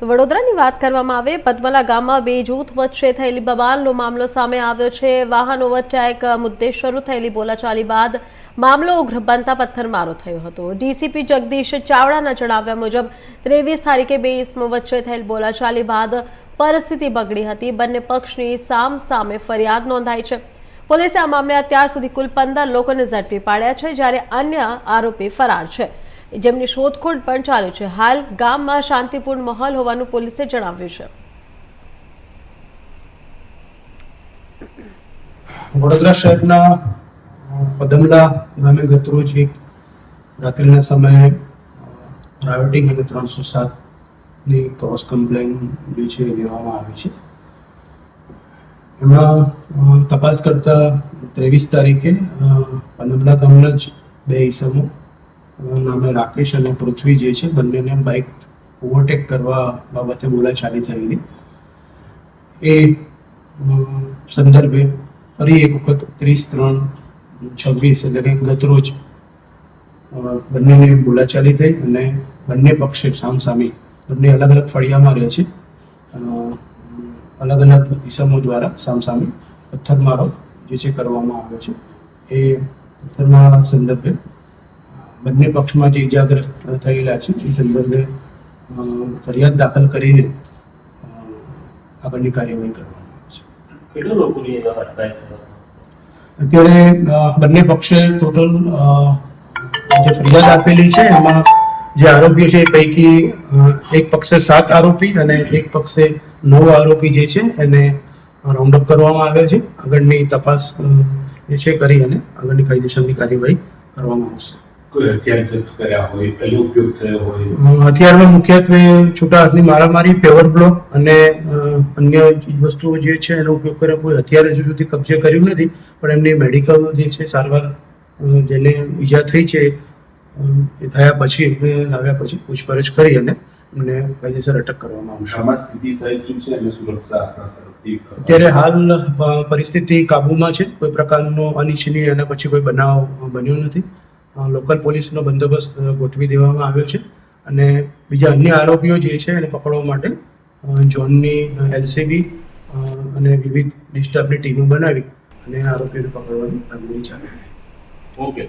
તો વડોદરાની વાત કરવામાં આવે, પદ્મલા ગામમાં બે જૂથ વચ્ચે થયેલી બબાલનો મામલો સામે આવ્યો છે। વાહન ઓવરટેક મુદ્દે શરૂ થયેલી બોલાચાલી બાદ મામલો ઉગ્ર બનતા પથ્થરમારો થયો હતો। ડીસીપી જગદીશ ચાવડાના જણાવ્યા મુજબ 23 તારીખે બે ઇસમો વચ્ચે થયેલ બોલાચાલી બાદ પરિસ્થિતિ બગડી હતી। બંને પક્ષની સામે ફરિયાદ નોંધાઈ છે। પોલીસે આ મામલે અત્યાર સુધી કુલ 15 લોકોને ઝડપી પાડ્યા છે, જ્યારે અન્ય આરોપી ફરાર છે, જેમની શોધખોળ પણ ચાલુ છે। હાલ ગામમાં શાંતિપૂર્ણ માહોલ હોવાનું પોલીસે જણાવ્યું છે। વડોદરા શહેરના પદમલા ગામે ગતરોજ એક રાત્રિના સમયે રાયોટિંગ અને 307ની ક્રોસ કમ્પ્લેન જે છે લેવામાં આવી છે। એમાં તપાસ કરતા 23 તારીખે પદમલા ગામના જ બે ઈસમો નામે રાકેશ અને પૃથ્વી જે છે, બંનેને બાઇક ઓવરટેક કરવા બાબતે બોલાચાલી થયેલી। એ સંદર્ભે ફરી એક વખત 30/3/26 એટલે કે ગતરોજ બંનેને બોલાચાલી થઈ અને બંને પક્ષે સામસામી બંને અલગ અલગ ફળિયામાં રહે છે, અલગ અલગ ઈસમો દ્વારા સામસામી પથ્થરમારો જે છે કરવામાં આવ્યો છે। એ પથ્થરમારા સંદર્ભે બંને પક્ષમાં જે ઇજાગ્રસ્ત થયેલા છે એ સંદર્ભે ફરિયાદ દાખલ કરીને આગળની કાર્યવાહી કરવામાં આવે છે। કેટલા લોકોની અટકાયત છે? અત્યારે બંને પક્ષે ટોટલ જે ફરિયાદ આપેલી છે એમાં જે આરોપીઓ છે એ પૈકી એક પક્ષે 7 આરોપી અને એક પક્ષે 9 આરોપી જે છે એને રાઉન્ડ અપ કરવામાં આવ્યા છે। આગળની તપાસ જે છે કરી અને આગળની કાયદેસરની કાર્યવાહી કરવામાં આવશે। કોઈ હથિયાર જપ્ત કર્યા હોય, એનો ઉપયોગ થયો હોય? હથિયારમાં મુખ્યત્વે છૂટા હાથની મારામારી, પેવર બ્લોક અને અન્ય વસ્તુઓ જે છે એનો ઉપયોગ કર્યો। કોઈ હથિયાર હજુ સુધી કબજે કર્યું નથી, પણ એમની મેડિકલ જે છે સારવાર જેને ઈજા થઈ છે એ થયા પછી એમને લાવ્યા પછી પૂછપરછ કરી અને એમને કાયદેસર અટક કરવામાં આવશે। આમાં સ્થિતિ સહિત શું છે અને સુરક્ષા આપણા તરફથી? અત્યારે હાલ પરિસ્થિતિ કાબૂમાં છે, કોઈ પ્રકારનો અનિચ્છનીય અને પછી કોઈ બનાવ બન્યો નથી। લોકલ પોલીસનો બંદોબસ્ત ગોઠવી દેવામાં આવ્યો છે અને બીજા અન્ય આરોપીઓ જે છે એને પકડવા માટે ઝોનની એલસીબી અને વિવિધ ડિસ્ટર્બની ટીમો બનાવી અને આરોપીઓને પકડવાની કામગીરી ચાલે છે। ઓકે।